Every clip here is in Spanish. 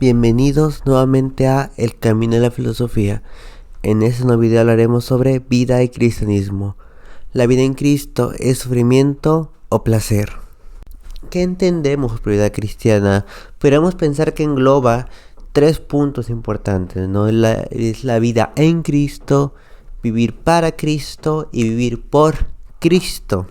Bienvenidos nuevamente a El Camino de la Filosofía. En este nuevo video hablaremos sobre vida y cristianismo. ¿La vida en Cristo es sufrimiento o placer? ¿Qué entendemos por vida cristiana? Podríamos pensar que engloba tres puntos importantes, ¿no? Es la vida en Cristo, vivir para Cristo y vivir por Cristo.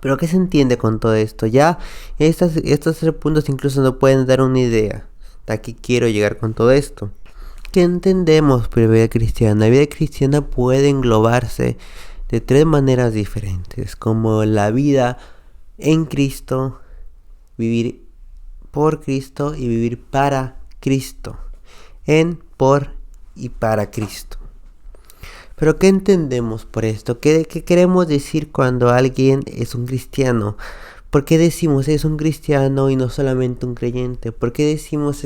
Pero ¿qué se entiende con todo esto? Ya estos tres puntos incluso nos pueden dar una idea de a qué quiero llegar con todo esto. ¿Qué entendemos por vida cristiana? La vida cristiana puede englobarse de tres maneras diferentes, como la vida en Cristo, vivir por Cristo y vivir para Cristo. En, por y para Cristo. Pero ¿qué entendemos por esto? ¿Qué queremos decir cuando alguien es un cristiano? ¿Por qué decimos es un cristiano y no solamente un creyente? ¿Por qué decimos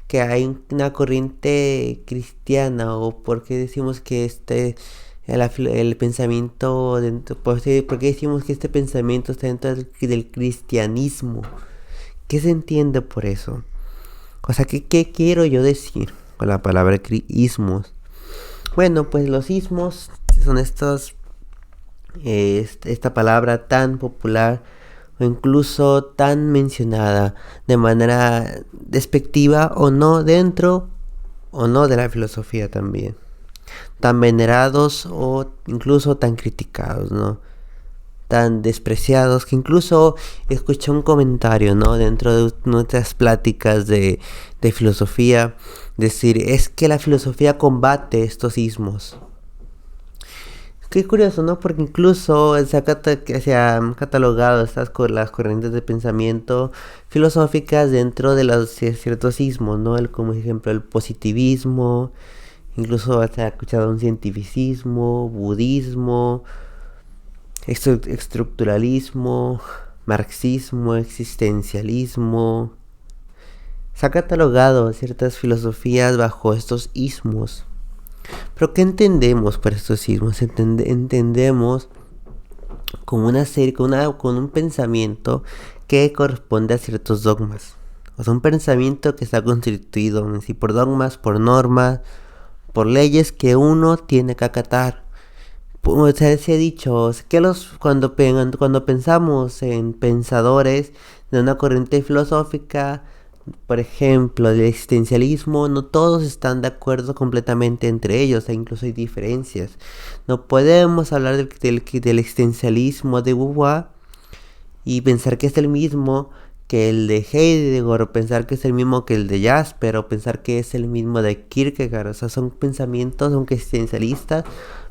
que hay una corriente cristiana? ¿O por qué decimos que el pensamiento por qué decimos que este pensamiento está dentro del cristianismo? ¿Qué se entiende por eso? O sea, ¿qué quiero yo decir con la palabra ismos? Bueno, pues los ismos son esta palabra tan popular o incluso tan mencionada de manera despectiva o no dentro o no de la filosofía también. Tan venerados o incluso tan criticados, ¿no? Tan despreciados que incluso escuché un comentario, ¿no? Dentro de nuestras pláticas de filosofía, decir, es que la filosofía combate estos ismos. Qué curioso, ¿no? Porque incluso se han catalogado las corrientes de pensamiento filosóficas dentro de los ciertos ismos, ¿no? Como ejemplo el positivismo, incluso se ha escuchado un cientificismo, budismo, estructuralismo, marxismo, existencialismo. Se ha catalogado ciertas filosofías bajo estos ismos. Pero ¿qué entendemos por estos ismos? Entendemos como una serie, con un pensamiento que corresponde a ciertos dogmas. O sea, un pensamiento que está constituido por dogmas, por normas, por leyes que uno tiene que acatar. O sea, se ha dicho que cuando pensamos en pensadores de una corriente filosófica, por ejemplo, del existencialismo, no todos están de acuerdo completamente entre ellos, incluso hay diferencias. No podemos hablar del existencialismo de Beauvoir y pensar que es el mismo que el de Heidegger, o pensar que es el mismo que el de Jasper, o pensar que es el mismo de Kierkegaard. O sea, son pensamientos, aunque existencialistas,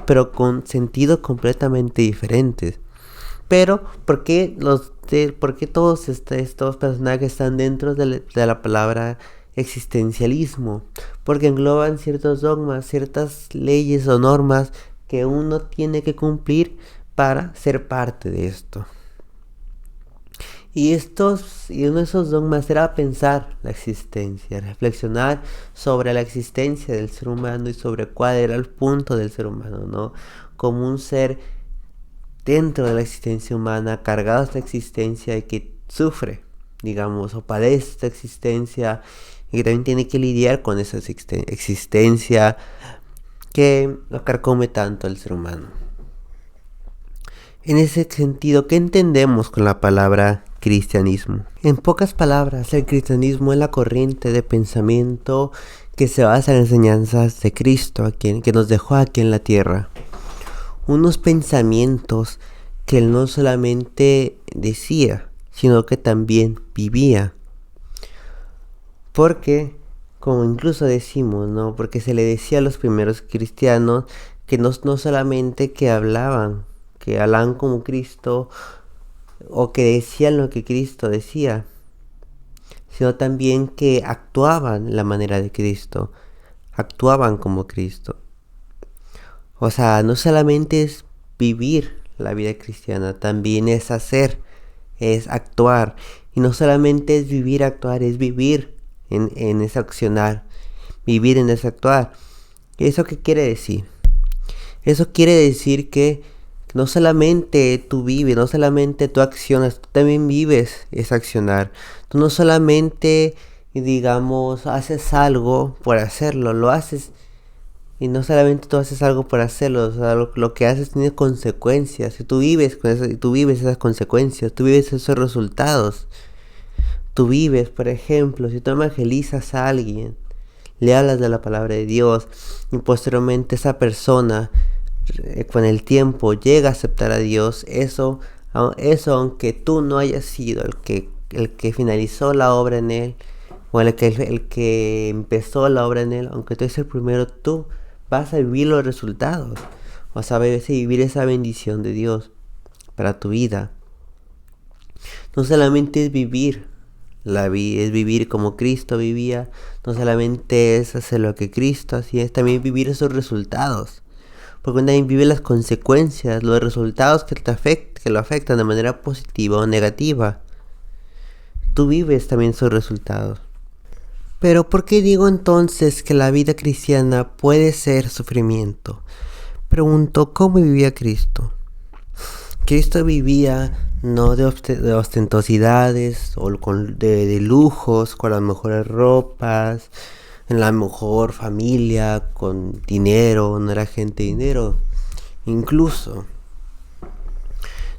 pero con sentidos completamente diferentes. Pero, ¿por qué todos estos personajes están dentro de la palabra existencialismo? Porque engloban ciertos dogmas, ciertas leyes o normas que uno tiene que cumplir para ser parte de esto. Y uno de esos dogmas era pensar la existencia, reflexionar sobre la existencia del ser humano y sobre cuál era el punto del ser humano, ¿no? Como un ser dentro de la existencia humana, cargado de esta existencia y que sufre, digamos, o padece esta existencia y que también tiene que lidiar con esa existencia que lo carcome tanto al ser humano. En ese sentido, ¿qué entendemos con la palabra cristianismo? En pocas palabras, el cristianismo es la corriente de pensamiento que se basa en las enseñanzas de Cristo, que nos dejó aquí en la tierra. Unos pensamientos que él no solamente decía, sino que también vivía. Porque, como incluso decimos, ¿no? Porque se le decía a los primeros cristianos que no solamente que hablaban como Cristo, o que decían lo que Cristo decía, sino también que actuaban la manera de Cristo, actuaban como Cristo. O sea, no solamente es vivir la vida cristiana, también es hacer, es actuar. Y no solamente es vivir, actuar, es vivir en ese accionar, vivir en ese actuar. ¿Eso qué quiere decir? Eso quiere decir que no solamente tú vives, no solamente tú accionas, tú también vives ese accionar. Tú no solamente y digamos, haces algo por hacerlo, lo haces. Y no solamente tú haces algo por hacerlo, o sea, lo que haces tiene consecuencias. Y tú vives con eso, y tú vives esas consecuencias, tú vives esos resultados. Tú vives, por ejemplo, si tú evangelizas a alguien, le hablas de la palabra de Dios y posteriormente esa persona con el tiempo llega a aceptar a Dios, eso aunque tú no hayas sido el que finalizó la obra en él, o el que empezó la obra en él, aunque tú eres el primero, tú vas a vivir los resultados, vas a vivir esa bendición de Dios para tu vida. No solamente es vivir, es vivir como Cristo vivía, no solamente es hacer lo que Cristo hacía, es también vivir esos resultados. Porque uno también vive las consecuencias, los resultados que lo afectan de manera positiva o negativa. Tú vives también esos resultados. Pero ¿por qué digo entonces que la vida cristiana puede ser sufrimiento? Pregunto, ¿cómo vivía Cristo? Cristo vivía no de ostentosidades o de lujos, con las mejores ropas, en la mejor familia, con dinero, no era gente de dinero. Incluso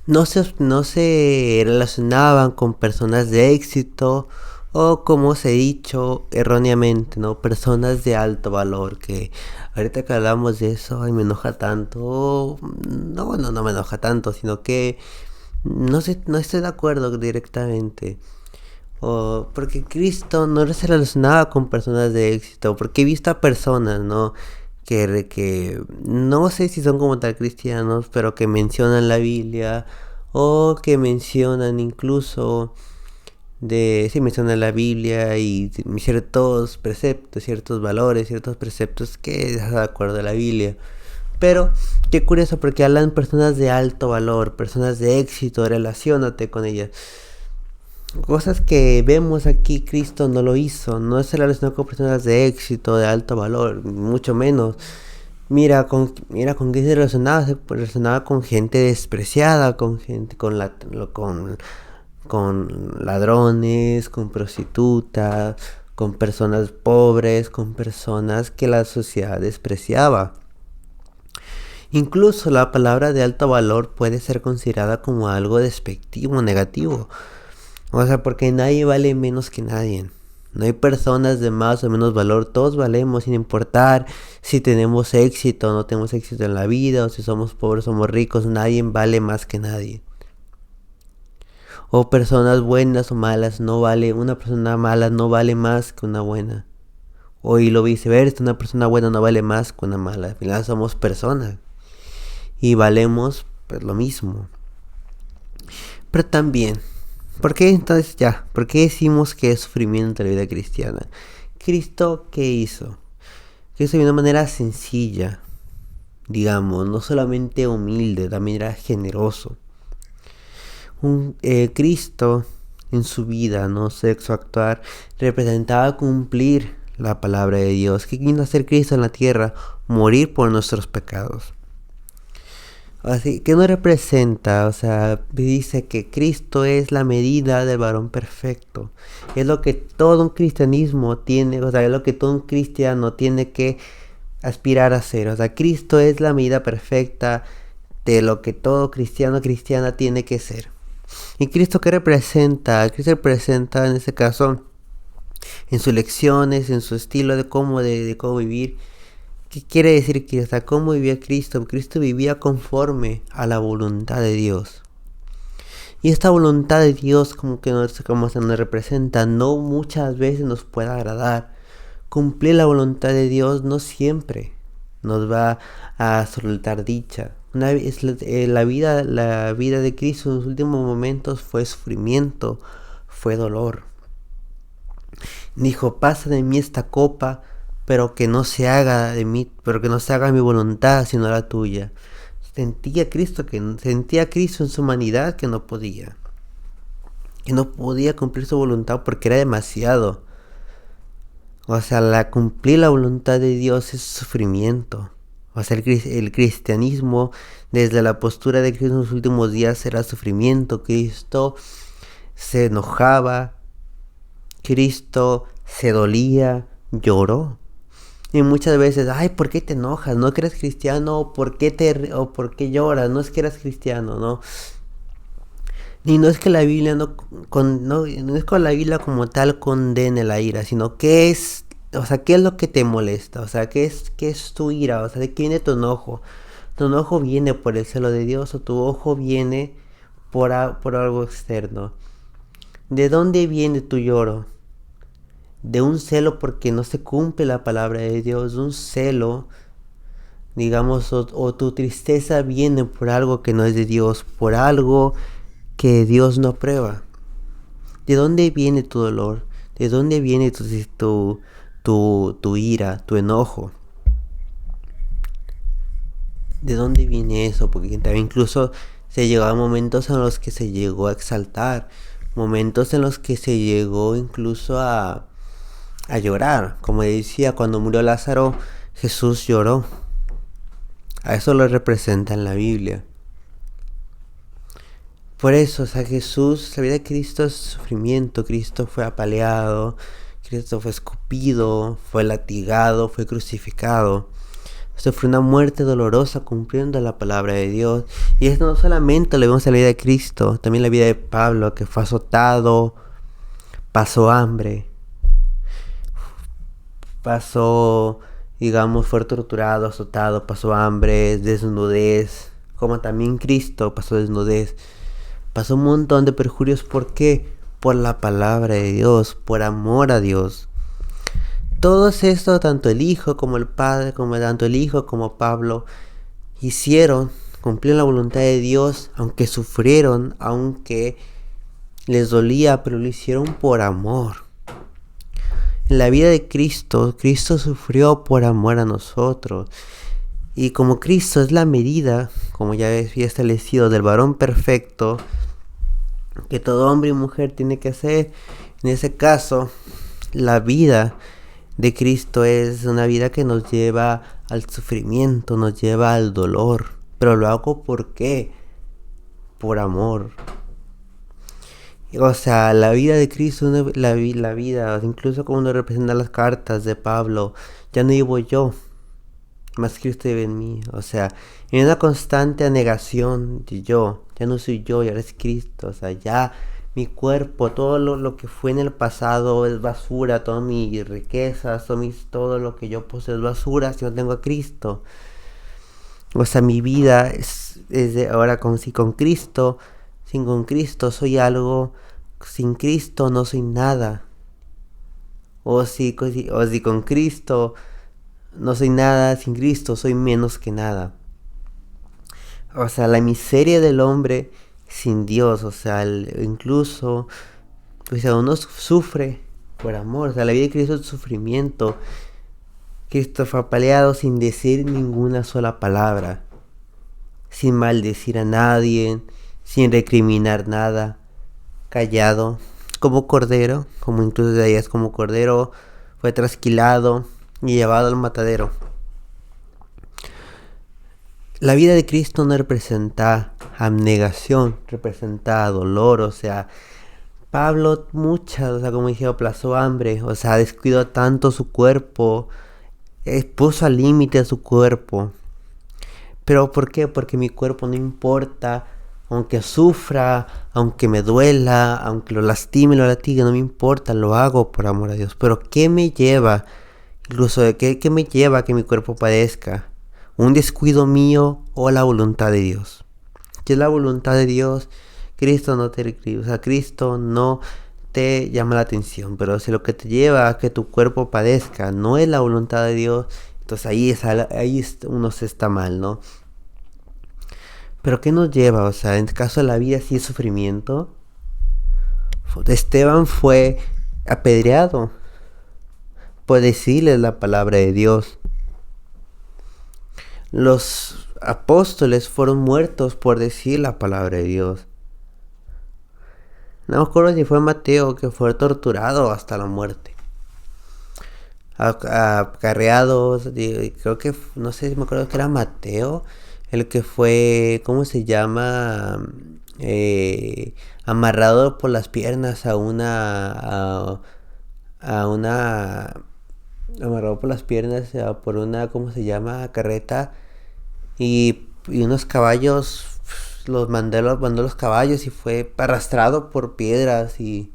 no se relacionaban con personas de éxito o, como se ha dicho erróneamente, ¿no? Personas de alto valor, que ahorita que hablamos de eso, ay, me enoja tanto. No me enoja tanto, sino que no sé, no estoy de acuerdo directamente. Porque Cristo no se relacionaba con personas de éxito, porque he visto a personas, ¿no? Que no sé si son como tal cristianos, pero que mencionan la Biblia, o que mencionan incluso sí, mencionan la Biblia y ciertos preceptos, ciertos valores, ciertos preceptos que están de acuerdo a la Biblia. Pero qué curioso, porque hablan personas de alto valor, personas de éxito, relaciónate con ellas. Cosas que vemos aquí, Cristo no lo hizo, no se relacionó con personas de éxito, de alto valor, mucho menos. Mira con qué se relacionaba con gente despreciada, con gente, con ladrones, con prostitutas, con personas pobres, con personas que la sociedad despreciaba. Incluso la palabra de alto valor puede ser considerada como algo despectivo, negativo. O sea, porque nadie vale menos que nadie. No hay personas de más o menos valor, todos valemos sin importar si tenemos éxito o no tenemos éxito en la vida, o si somos pobres o somos ricos, nadie vale más que nadie. O personas buenas o malas, una persona mala no vale más que una buena. O y lo viceversa, una persona buena no vale más que una mala. Al final somos personas y valemos pues lo mismo. Pero también, ¿por qué entonces ¿por qué decimos que es sufrimiento la vida cristiana? ¿Cristo qué hizo? Cristo de una manera sencilla, digamos, no solamente humilde, también era generoso. Cristo en su vida, no sexo actuar, representaba cumplir la palabra de Dios. ¿Qué vino a hacer Cristo en la tierra? Morir por nuestros pecados. Así que no representa, o sea, dice que Cristo es la medida del varón perfecto. Es lo que todo un cristianismo tiene, o sea, es lo que todo un cristiano tiene que aspirar a ser. O sea, Cristo es la medida perfecta de lo que todo cristiana tiene que ser. ¿Y Cristo qué representa? Cristo representa en este caso, en sus lecciones, en su estilo de cómo vivir. ¿Qué quiere decir que hasta cómo vivía Cristo? Cristo vivía conforme a la voluntad de Dios. Y esta voluntad de Dios como se nos representa, no muchas veces nos puede agradar. Cumplir la voluntad de Dios no siempre nos va a resultar dicha. La vida de Cristo en los últimos momentos fue sufrimiento, fue dolor. Dijo, pasa de mí esta copa, pero que no se haga mi voluntad, sino la tuya. Sentía Cristo en su humanidad que no podía cumplir su voluntad porque era demasiado. O sea, cumplir la voluntad de Dios es sufrimiento. O sea, el cristianismo, desde la postura de Cristo en los últimos días, era sufrimiento. Cristo se enojaba, Cristo se dolía, lloró. Y muchas veces, ay, ¿por qué te enojas? ¿No que eres cristiano? ¿O por qué lloras? No es que eres cristiano, ¿no? Y no es que la Biblia no es que la Biblia como tal condene la ira, sino que es, o sea, ¿qué es lo que te molesta? O sea, qué es tu ira? O sea, ¿de qué viene tu enojo? ¿Tu enojo viene por el celo de Dios o tu ojo viene por algo externo? ¿De dónde viene tu lloro? De un celo porque no se cumple la palabra de Dios, de un celo, digamos, o tu tristeza viene por algo que no es de Dios, por algo que Dios no aprueba. ¿De dónde viene tu dolor? ¿De dónde viene tu ira, tu enojo? ¿De dónde viene eso? Porque también incluso se llegó a momentos en los que se llegó a exaltar, momentos en los que se llegó incluso a llorar. Como decía, cuando murió Lázaro, Jesús lloró. A eso lo representa en la Biblia. Por eso, o sea, Jesús, la vida de Cristo es sufrimiento. Cristo fue apaleado, Cristo fue escupido, fue latigado, fue crucificado. Esto fue una muerte dolorosa cumpliendo la palabra de Dios. Y esto no solamente lo vemos en la vida de Cristo, también la vida de Pablo, que fue azotado, pasó hambre, pasó, digamos, fue torturado, azotado, pasó hambre, desnudez, como también Cristo pasó desnudez. Pasó un montón de perjurios. ¿Por qué? Por la palabra de Dios, por amor a Dios. Todo esto, tanto el Hijo como el Padre, como tanto el Hijo como Pablo, cumplieron la voluntad de Dios, aunque sufrieron, aunque les dolía, pero lo hicieron por amor. En la vida de Cristo, Cristo sufrió por amor a nosotros. Y como Cristo es la medida, como ya había establecido, del varón perfecto, que todo hombre y mujer tiene que hacer, en ese caso, la vida de Cristo es una vida que nos lleva al sufrimiento, nos lleva al dolor. Pero lo hago ¿por qué? Por amor. O sea, la vida de Cristo, la vida, incluso como nos representa las cartas de Pablo, ya no vivo yo, más Cristo vive en mí. O sea, en una constante negación de yo, ya no soy yo, ya eres Cristo. O sea, ya mi cuerpo, todo lo que fue en el pasado es basura, todas mis riquezas, todo lo que yo poseo es basura si no tengo a Cristo. O sea, mi vida es de ahora con Cristo. Sin con Cristo soy algo, sin Cristo no soy nada. O si con Cristo no soy nada, sin Cristo soy menos que nada. O sea, la miseria del hombre sin Dios, o sea, incluso, o sea, uno sufre por amor. O sea, la vida de Cristo es sufrimiento. Cristo fue apaleado sin decir ninguna sola palabra, sin maldecir a nadie, sin recriminar nada, callado, como cordero, como incluso de ellas como cordero, fue trasquilado y llevado al matadero. La vida de Cristo no representa abnegación, representa dolor. O sea, Pablo o sea, como dije, pasó hambre, o sea, descuidó tanto su cuerpo, puso al límite a su cuerpo. ¿Pero por qué? Porque mi cuerpo no importa, aunque sufra, aunque me duela, aunque lo lastime, lo latigue, no me importa, lo hago por amor a Dios. Pero ¿qué me lleva? Incluso de qué me lleva a que mi cuerpo padezca? ¿Un descuido mío o la voluntad de Dios? ¿Qué es la voluntad de Dios? Cristo no te llama la atención, pero si lo que te lleva a que tu cuerpo padezca no es la voluntad de Dios, entonces ahí uno se está mal, ¿no? Pero ¿qué nos lleva? O sea, en el caso de la vida sí es sufrimiento. Esteban fue apedreado por decirles la palabra de Dios. Los apóstoles fueron muertos por decir la palabra de Dios. No me acuerdo si fue Mateo que fue torturado hasta la muerte. Acarreados, creo que, no sé si me acuerdo que era Mateo, el que fue, ¿cómo se llama? Amarrado por las piernas amarrado por las piernas por una, ¿cómo se llama? Carreta y unos caballos, mandó los caballos y fue arrastrado por piedras y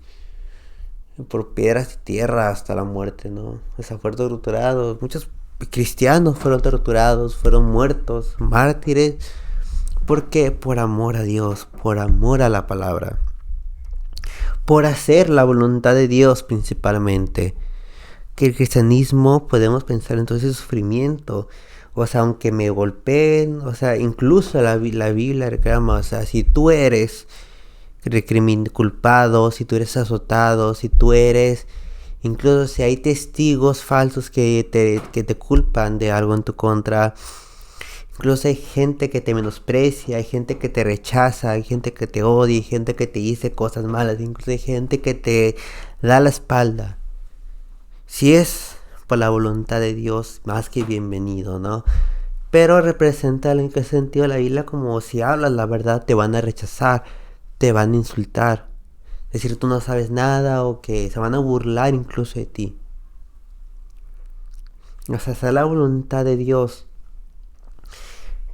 tierra hasta la muerte, ¿no? O sea, fue torturado. Muchos cristianos fueron torturados, fueron muertos, mártires. ¿Por qué? Por amor a Dios, por amor a la palabra, por hacer la voluntad de Dios principalmente. Que el cristianismo podemos pensar entonces sufrimiento. O sea, aunque me golpeen, o sea, incluso la Biblia reclama, o sea, si tú eres culpado, si tú eres azotado, si tú eres, incluso si hay testigos falsos que te culpan de algo en tu contra, incluso hay gente que te menosprecia, hay gente que te rechaza, hay gente que te odia, hay gente que te dice cosas malas, incluso hay gente que te da la espalda. Si es por la voluntad de Dios, más que bienvenido, ¿no? Pero representa en qué sentido la Biblia, como si hablas la verdad te van a rechazar, te van a insultar, decir tú no sabes nada o que se van a burlar incluso de ti. O sea, esa es la voluntad de Dios.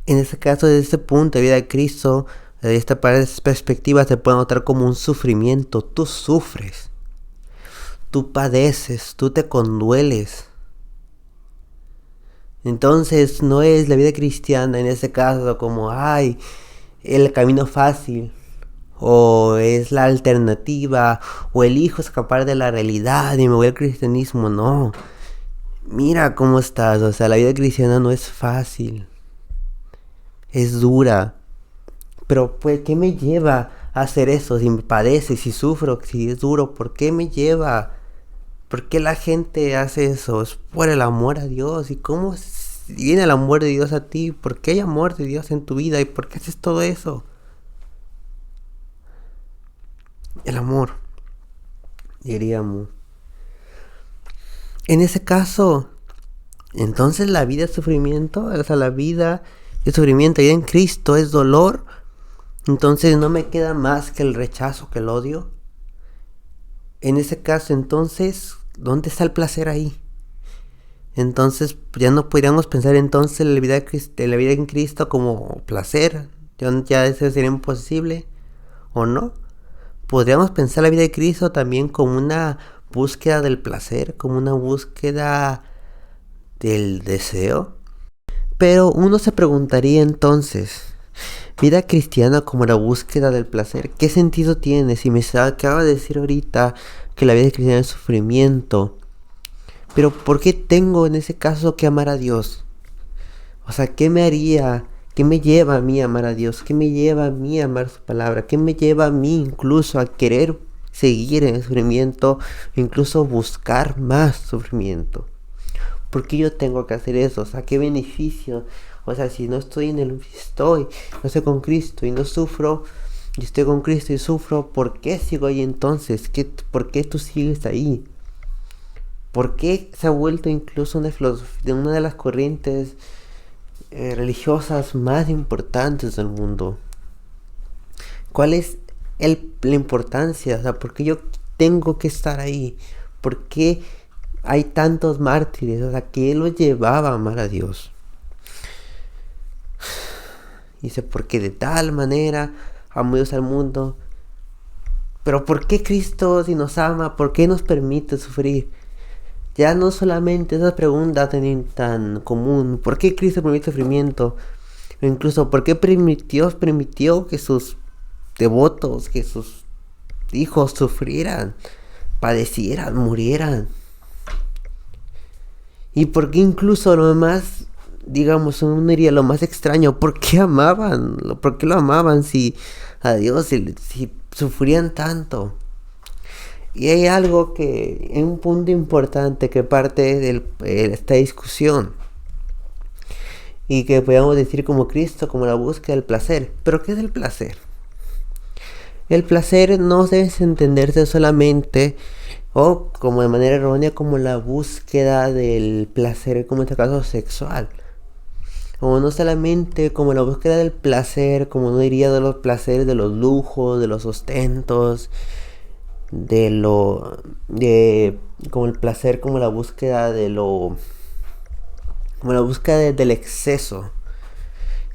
En este caso, desde este punto de vida de Cristo, desde esta perspectiva se puede notar como un sufrimiento. Tú sufres, tú padeces, tú te condueles. Entonces no es la vida cristiana en ese caso como, ay, el camino fácil, o es la alternativa, o elijo escapar de la realidad y me voy al cristianismo. No, mira cómo estás. O sea, la vida cristiana no es fácil, es dura. Pero pues, ¿qué me lleva a hacer eso? Si me padece, si sufro, si es duro, ¿por qué me lleva? ¿Por qué la gente hace eso? Es por el amor a Dios. ¿Y cómo viene el amor de Dios a ti? ¿Por qué hay amor de Dios en tu vida? ¿Y por qué haces todo eso? El amor, diríamos. En ese caso, entonces la vida es sufrimiento. O sea, la vida es sufrimiento. Y en Cristo es dolor. Entonces no me queda más que el rechazo, que el odio. En ese caso, entonces, ¿dónde está el placer ahí? Entonces, ya no podríamos pensar entonces en la vida en Cristo como placer. Ya eso sería imposible, ¿o no? Podríamos pensar la vida de Cristo también como una búsqueda del placer, como una búsqueda del deseo. Pero uno se preguntaría entonces, vida cristiana como la búsqueda del placer, ¿qué sentido tiene? Si me acaba de decir ahorita que la vida cristiana es sufrimiento, pero ¿por qué tengo en ese caso que amar a Dios? O sea, ¿qué me haría? ¿Qué me lleva a mí a amar a Dios? ¿Qué me lleva a mí a amar su palabra? ¿Qué me lleva a mí incluso a querer seguir en el sufrimiento, incluso buscar más sufrimiento? ¿Por qué yo tengo que hacer eso? O sea, ¿qué beneficio? O sea, si no estoy no estoy con Cristo y no sufro, y estoy con Cristo y sufro, ¿por qué sigo ahí entonces? ¿Por qué tú sigues ahí? ¿Por qué se ha vuelto incluso una de las corrientes religiosas más importantes del mundo? ¿Cuál es la importancia? O sea, ¿por qué yo tengo que estar ahí? ¿Por qué hay tantos mártires? O sea, ¿qué los llevaba a amar a Dios? Dice, porque de tal manera amó Dios al mundo. Pero ¿por qué Cristo, si nos ama, por qué nos permite sufrir? Ya no solamente esa pregunta tan común, ¿por qué Cristo permite sufrimiento? O incluso, ¿por qué permitió que sus devotos, que sus hijos sufrieran, padecieran, murieran? ¿Y por qué incluso lo más, digamos, uno diría lo más extraño, ¿por qué amaban? ¿Por qué lo amaban si a Dios, si sufrían tanto? Y hay algo que es un punto importante que parte de esta discusión y que podríamos decir como Cristo, como la búsqueda del placer. ¿Pero qué es el placer? El placer no debe entenderse solamente o como de manera errónea como la búsqueda del placer, como en este caso sexual, o no solamente como la búsqueda del placer, como no diría de los placeres de los lujos, de los ostentos, de lo, de, como el placer, como la búsqueda como la búsqueda del exceso.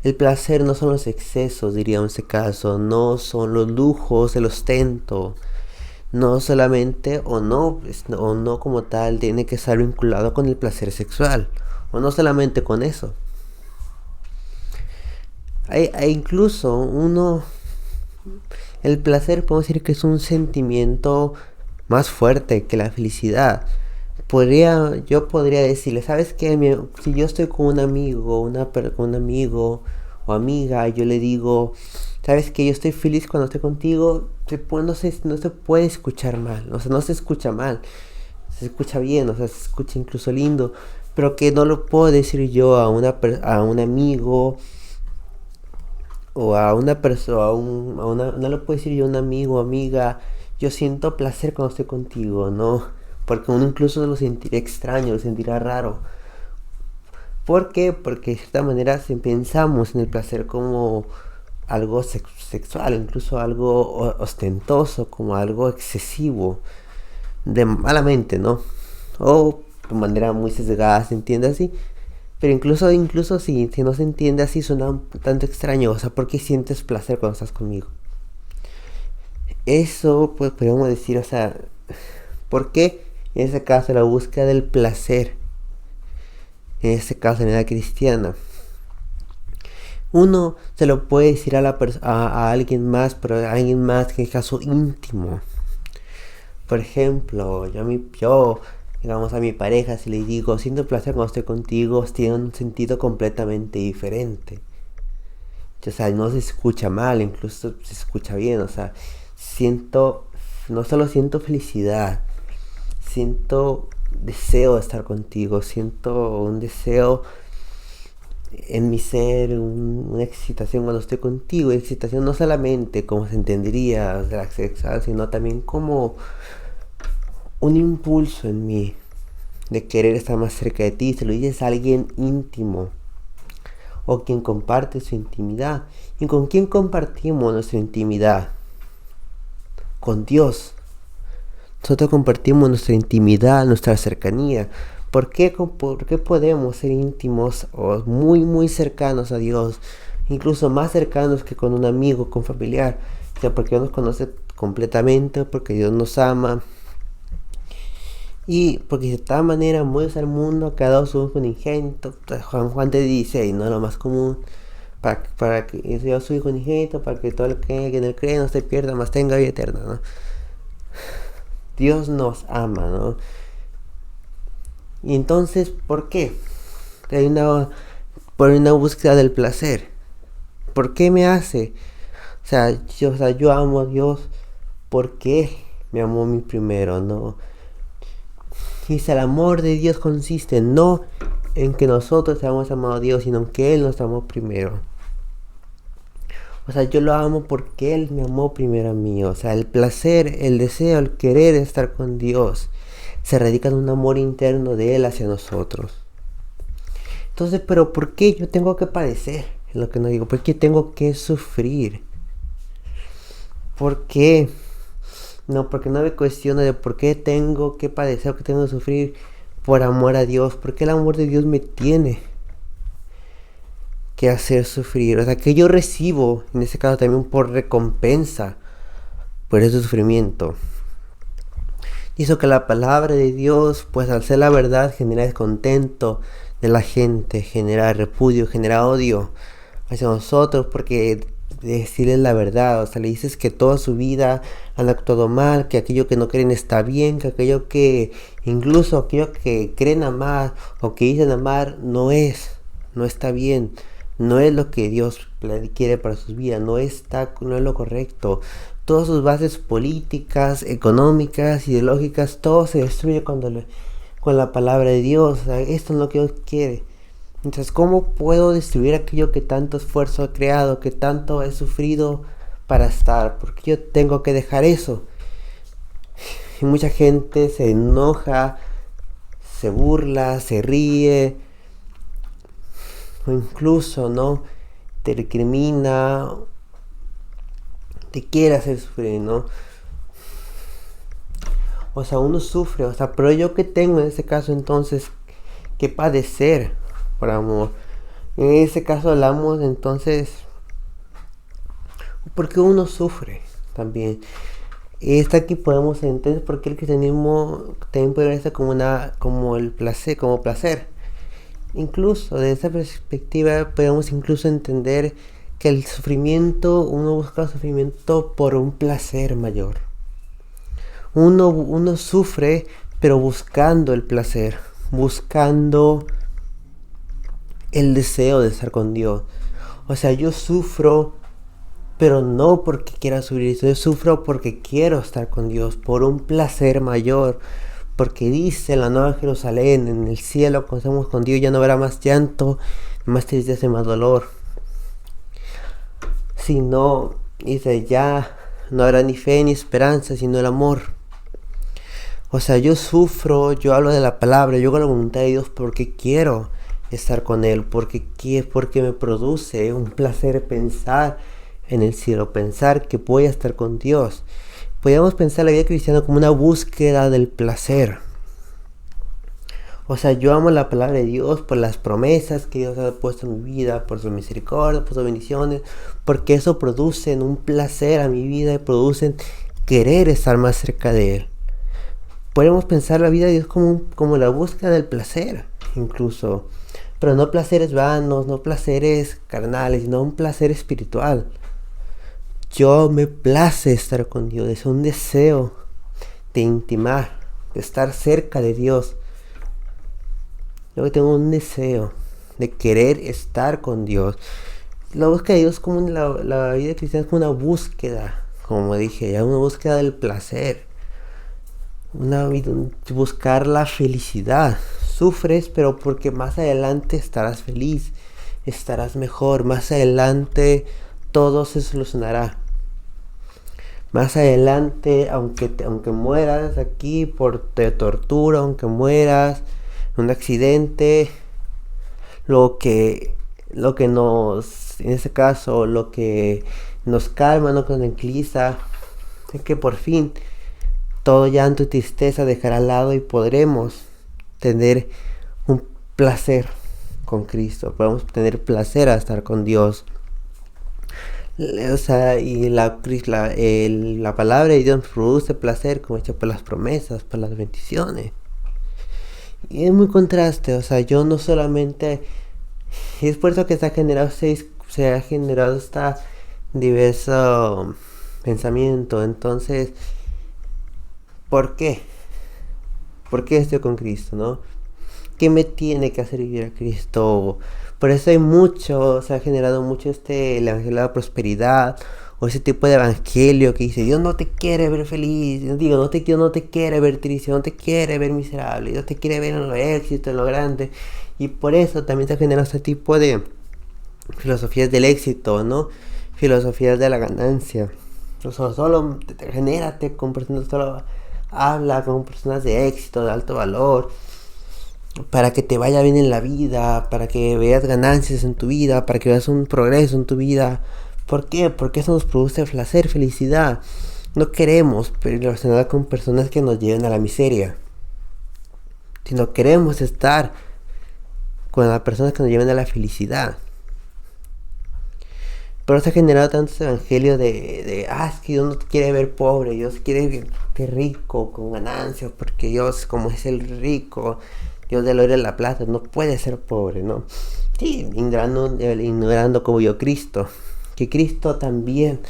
El placer no son los excesos, diría en ese caso, no son los lujos, el ostento, no solamente o no como tal tiene que estar vinculado con el placer sexual, o no solamente con eso. Hay incluso el placer podemos decir que es un sentimiento más fuerte que la felicidad. Yo podría decirle, ¿sabes qué? Si yo estoy con un amigo, con un amigo o amiga, yo le digo, ¿sabes qué? Yo estoy feliz cuando estoy contigo, no se puede escuchar mal, o sea, no se escucha mal, se escucha bien, o sea, se escucha incluso lindo, pero que no lo puedo decir yo a un amigo o a una persona, no lo puedo decir yo a un amigo o amiga, yo siento placer cuando estoy contigo, ¿no? Porque uno incluso lo sentirá extraño, lo sentirá raro. ¿Por qué? Porque de cierta manera si pensamos en el placer como algo sexual, incluso algo ostentoso, como algo excesivo, de malamente, ¿no? O de manera muy sesgada se entiende así. Pero incluso si no se entiende así, suena un tanto extraño. O sea, ¿por qué sientes placer cuando estás conmigo? Eso, pues podríamos decir, o sea, ¿por qué en ese caso la búsqueda del placer? En ese caso, en la cristiana. Uno se lo puede decir a alguien más, pero a alguien más que en caso íntimo. Por ejemplo, digamos, a mi pareja, si le digo, siento placer cuando estoy contigo, tiene un sentido completamente diferente. O sea, no se escucha mal, incluso se escucha bien. O sea, no solo siento felicidad, siento deseo de estar contigo, siento un deseo en mi ser, una excitación cuando estoy contigo. Excitación no solamente como se entendería de la sexual, sino también como un impulso en mí de querer estar más cerca de ti. Se lo dices a alguien íntimo o quien comparte su intimidad. ¿Y con quién compartimos nuestra intimidad? Con Dios. Nosotros compartimos nuestra intimidad, nuestra cercanía. ¿Por qué podemos ser íntimos o muy muy cercanos a Dios? Incluso más cercanos que con un amigo, con familiar. O sea, porque Dios nos conoce completamente, porque Dios nos ama. Y porque de tal manera amó al mundo que ha dado su hijo unigénito. Juan te dice, no lo más común. Para que sea su hijo unigénito, para que todo el que en él cree no se pierda, mas tenga vida eterna, ¿no? Dios nos ama, ¿no? Y entonces, ¿por qué? Por una búsqueda del placer. ¿Por qué me hace? O sea, yo amo a Dios porque me amó a mí primero, ¿no? Y el amor de Dios consiste no en que nosotros hayamos amado a Dios, sino en que Él nos amó primero. O sea, yo lo amo porque Él me amó primero a mí. O sea, el placer, el deseo, el querer estar con Dios se radica en un amor interno de Él hacia nosotros. Entonces, pero ¿por qué yo tengo que padecer? Es lo que no digo. ¿Por qué tengo que sufrir? ¿Por qué? No, porque no me cuestiono de por qué tengo que padecer o que tengo que sufrir por amor a Dios. Porque el amor de Dios me tiene que hacer sufrir. O sea, que yo recibo, en este caso también por recompensa, por ese sufrimiento. Hizo que la palabra de Dios, pues al ser la verdad, genera descontento de la gente, genera repudio, genera odio hacia nosotros, porque decirles la verdad, o sea, le dices que toda su vida han actuado mal, que aquello que no creen está bien, que incluso aquello que creen amar o que dicen amar no está bien, no es lo que Dios quiere para sus vidas, no es lo correcto. Todas sus bases políticas, económicas, ideológicas, todo se destruye con la palabra de Dios. O sea, esto es lo que Dios quiere. Entonces, ¿cómo puedo destruir aquello que tanto esfuerzo he creado, que tanto he sufrido para estar? Porque yo tengo que dejar eso. Y mucha gente se enoja, se burla, se ríe, o incluso, ¿no? Te recrimina, te quiere hacer sufrir, ¿no? O sea, uno sufre, o sea, pero yo que tengo en ese caso entonces que padecer por amor. En ese caso hablamos entonces porque uno sufre también. Esta aquí podemos entender por qué el cristianismo también puede verse como el placer, como placer. Incluso desde esa perspectiva podemos incluso entender que el sufrimiento, uno busca el sufrimiento por un placer mayor. Uno sufre pero buscando el placer, buscando el deseo de estar con Dios. O sea, yo sufro pero no porque quiera sufrir, yo sufro porque quiero estar con Dios, por un placer mayor. Porque dice la Nueva Jerusalén, en el cielo cuando estamos con Dios ya no habrá más llanto, más tristeza y más dolor. Sino, dice, ya no habrá ni fe ni esperanza, sino el amor. O sea, yo sufro, yo hablo de la palabra, yo hago la voluntad de Dios porque quiero estar con Él, porque me produce un placer pensar en el cielo, pensar que voy a estar con Dios. Podríamos pensar la vida cristiana como una búsqueda del placer. O sea, yo amo la palabra de Dios por las promesas que Dios ha puesto en mi vida, por su misericordia, por sus bendiciones, porque eso produce un placer a mi vida y producen querer estar más cerca de Él. Podemos pensar la vida de Dios como la búsqueda del placer, incluso. Pero no placeres vanos, no placeres carnales, sino un placer espiritual. Yo me place estar con Dios, es un deseo de intimar, de estar cerca de Dios. Yo tengo un deseo de querer estar con Dios. La búsqueda de Dios es como la vida cristiana es como una búsqueda, como dije, ya una búsqueda del placer. Buscar la felicidad. Sufres, pero porque más adelante estarás feliz, estarás mejor, más adelante todo se solucionará. Más adelante, aunque mueras aquí por tortura, aunque mueras en un accidente, lo que en ese caso, lo que nos calma, no nos tranquiliza, es que por fin todo llanto y tristeza dejará al lado y podremos tener un placer con Cristo, podemos tener placer a estar con Dios. O sea, y la palabra de Dios produce placer como hecho por las promesas, por las bendiciones. Y es muy contraste, o sea, yo no solamente... Es por eso que se ha generado esta diverso pensamiento. Entonces, ¿por qué? ¿Por qué estoy con Cristo, no? ¿Qué me tiene que hacer vivir a Cristo? Por eso se ha generado mucho el evangelio de la prosperidad, o ese tipo de evangelio que dice, Dios no te quiere ver feliz, Dios no te quiere ver triste, no te quiere ver miserable, Dios te quiere ver en lo éxito, en lo grande. Y por eso también se ha generado este tipo de filosofías del éxito, ¿no? Filosofías de la ganancia. Solo genérate con personas, solo habla con personas de éxito, de alto valor, para que te vaya bien en la vida, para que veas ganancias en tu vida, para que veas un progreso en tu vida. ¿Por qué? Porque eso nos produce placer, felicidad. No queremos relacionar con personas que nos lleven a la miseria, sino queremos estar con las personas que nos lleven a la felicidad. Pero se ha generado tantos evangelios es que Dios no te quiere ver pobre, Dios quiere verte rico, con ganancias, porque Dios, como es el rico, Dios del oro y la plata, no puede ser pobre, ¿no? Sí, ignorando como yo Cristo, que Cristo también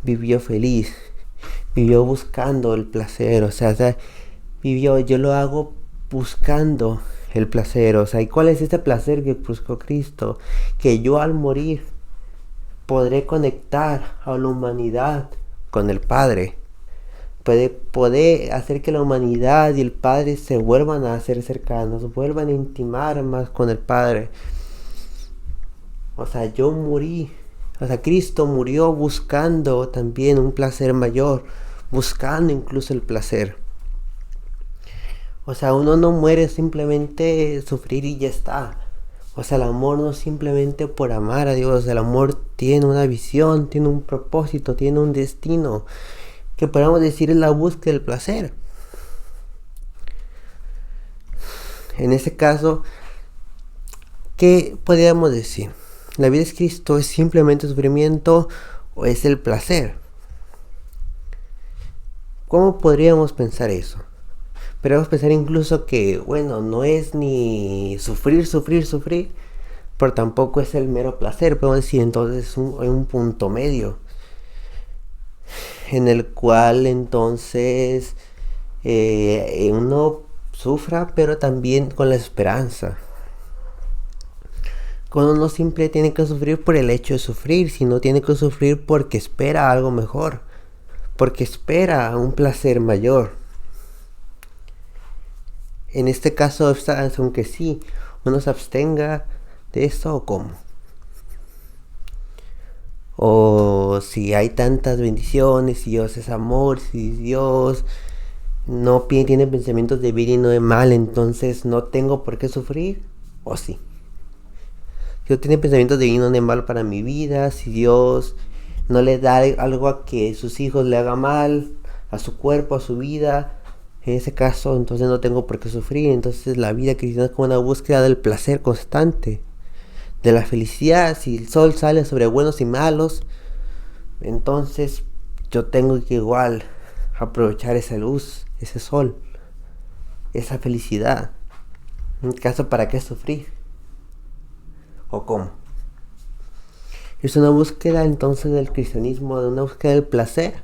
vivió feliz, vivió buscando el placer, o sea, yo lo hago buscando el placer, o sea, ¿y cuál es ese placer que buscó Cristo? Que yo al morir podré conectar a la humanidad con el Padre. Puede hacer que la humanidad y el Padre se vuelvan a hacer cercanos, vuelvan a intimar más con el Padre. O sea, yo morí. O sea, Cristo murió buscando también un placer mayor, buscando incluso el placer. O sea, uno no muere simplemente sufrir y ya está. O sea, el amor no es simplemente por amar a Dios. El amor tiene una visión, tiene un propósito, tiene un destino. Que podemos decir es la búsqueda del placer. En ese caso, ¿qué podríamos decir? ¿La vida de Cristo es simplemente sufrimiento o es el placer? ¿Cómo podríamos pensar eso? Podríamos pensar incluso que, bueno, no es ni sufrir, pero tampoco es el mero placer. Podemos decir entonces hay un punto medio en el cual entonces uno sufra, pero también con la esperanza. Cuando uno siempre tiene que sufrir por el hecho de sufrir, sino tiene que sufrir porque espera algo mejor, porque espera un placer mayor. En este caso, aunque sí, uno se abstenga de esto o cómo. O si hay tantas bendiciones, si Dios es amor, si Dios no tiene pensamientos de bien y no de mal, entonces no tengo por qué sufrir, o sí. Si Dios tiene pensamientos de bien y no de mal para mi vida, si Dios no le da algo a que sus hijos le haga mal, a su cuerpo, a su vida, en ese caso entonces no tengo por qué sufrir. Entonces la vida cristiana es como una búsqueda del placer constante, de la felicidad. Si el sol sale sobre buenos y malos, entonces yo tengo que igual aprovechar esa luz, ese sol, esa felicidad. En caso, ¿para qué sufrir? ¿O cómo? Es una búsqueda entonces del cristianismo, de una búsqueda del placer,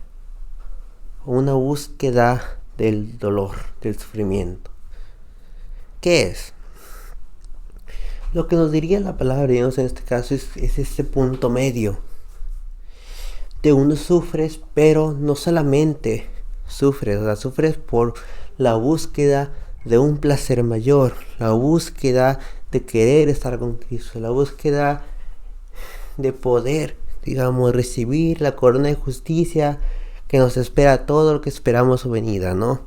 o una búsqueda del dolor, del sufrimiento. ¿Qué es? Lo que nos diría la palabra de Dios en este caso es este punto medio. De uno sufres, pero no solamente sufres, o sea, sufres por la búsqueda de un placer mayor, la búsqueda de querer estar con Cristo, la búsqueda de poder, digamos, recibir la corona de justicia que nos espera a todo lo que esperamos su venida, ¿no?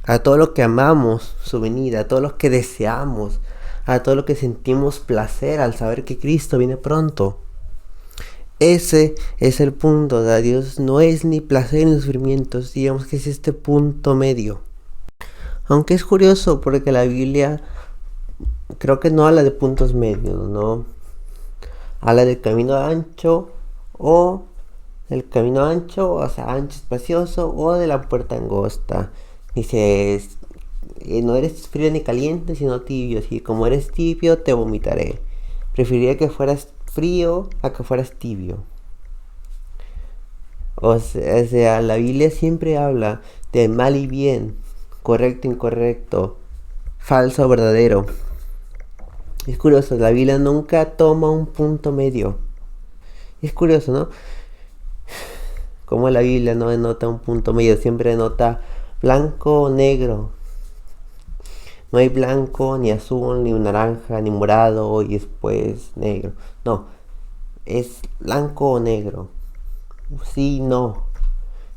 A todo lo que amamos su venida, a todo lo que deseamos, a todo lo que sentimos placer al saber que Cristo viene pronto. Ese es el punto de Dios, no es ni placer ni sufrimientos, digamos que es este punto medio. Aunque es curioso porque la Biblia creo que no habla de puntos medios, ¿no? Habla del camino ancho o del camino ancho, o sea, ancho espacioso, o de la puerta angosta. Dice, no eres frío ni caliente, sino tibio. Si como eres tibio, te vomitaré. Preferiría que fueras frío a que fueras tibio. O sea, la Biblia siempre habla de mal y bien, correcto, incorrecto, falso, verdadero. Es curioso, la Biblia nunca toma un punto medio. Es curioso, ¿no? Como la Biblia no denota un punto medio, siempre denota blanco o negro. No hay blanco, ni azul, ni naranja, ni morado y después negro. No, es blanco o negro. Sí, no.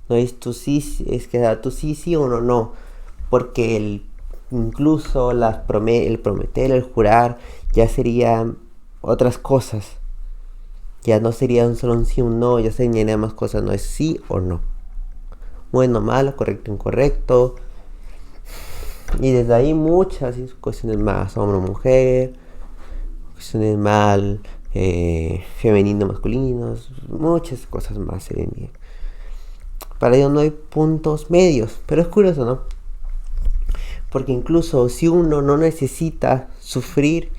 No es tu sí, es que da tu sí o no, no. Porque incluso el prometer, el jurar, ya serían otras cosas. Ya no sería solo un sí o un no, ya serían más cosas. No es sí o no. Bueno, malo, correcto, incorrecto. Y desde ahí muchas cuestiones más, hombre o mujer, cuestiones mal, femenino, masculinos, muchas cosas más. Para ello no hay puntos medios, pero es curioso, ¿no? Porque incluso si uno no necesita sufrir,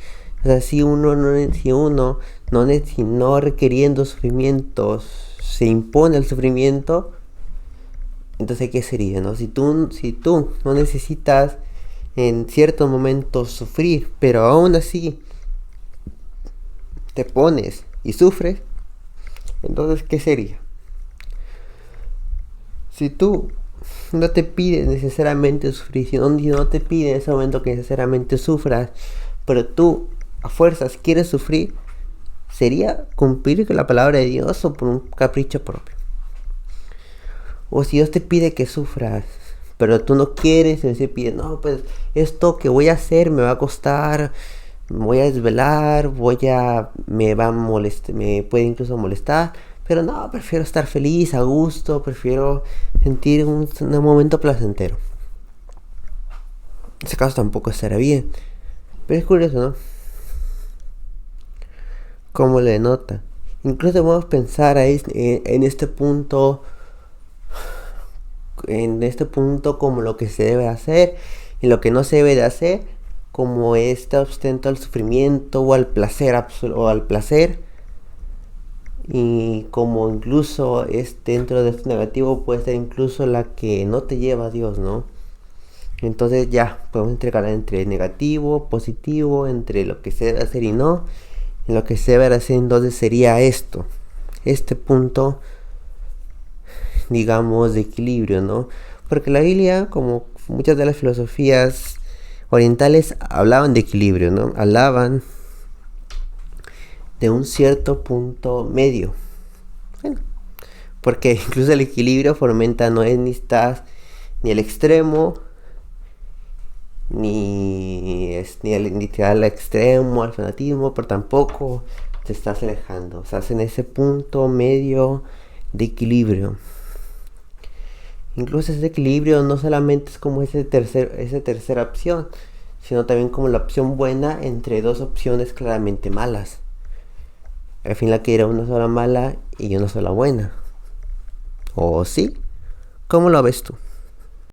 o sea, si uno no requiriendo sufrimientos se impone el sufrimiento, entonces ¿qué sería, no? Si tú no necesitas en ciertos momentos sufrir, pero aún así te pones y sufres, entonces ¿qué sería? Si tú no te pides necesariamente sufrir, si no te pide en ese momento que necesariamente sufras, pero tú a fuerzas quieres sufrir, ¿sería cumplir con la palabra de Dios o por un capricho propio? O si Dios te pide que sufras, pero tú no quieres, y se pide, no, pues esto que voy a hacer me va a costar, me voy a desvelar, me va a molestar, me puede incluso molestar, pero no, prefiero estar feliz, a gusto, prefiero sentir un momento placentero. En ese caso tampoco estará bien. Pero es curioso, ¿no? Cómo le nota. Incluso podemos pensar en este punto, como lo que se debe hacer y lo que no se debe de hacer, como este ostento al sufrimiento o al placer, y como incluso dentro de este negativo puede ser incluso la que no te lleva a Dios, ¿no? Entonces ya podemos entregar entre negativo, positivo, entre lo que se debe hacer y no. Y lo que se debe hacer entonces sería este punto, digamos, de equilibrio, ¿no? Porque la Biblia, como muchas de las filosofías orientales, hablaban de equilibrio, ¿no? Hablaban de un cierto punto medio. Bueno, porque incluso el equilibrio fomenta no es ni estás ni el extremo, ni al extremo, al fanatismo, pero tampoco te estás alejando. Estás en ese punto medio de equilibrio. Incluso ese equilibrio no solamente es como esa tercera opción, sino también como la opción buena entre dos opciones claramente malas. Al fin la que era una sola mala y una sola buena. ¿O sí? ¿Cómo lo ves tú?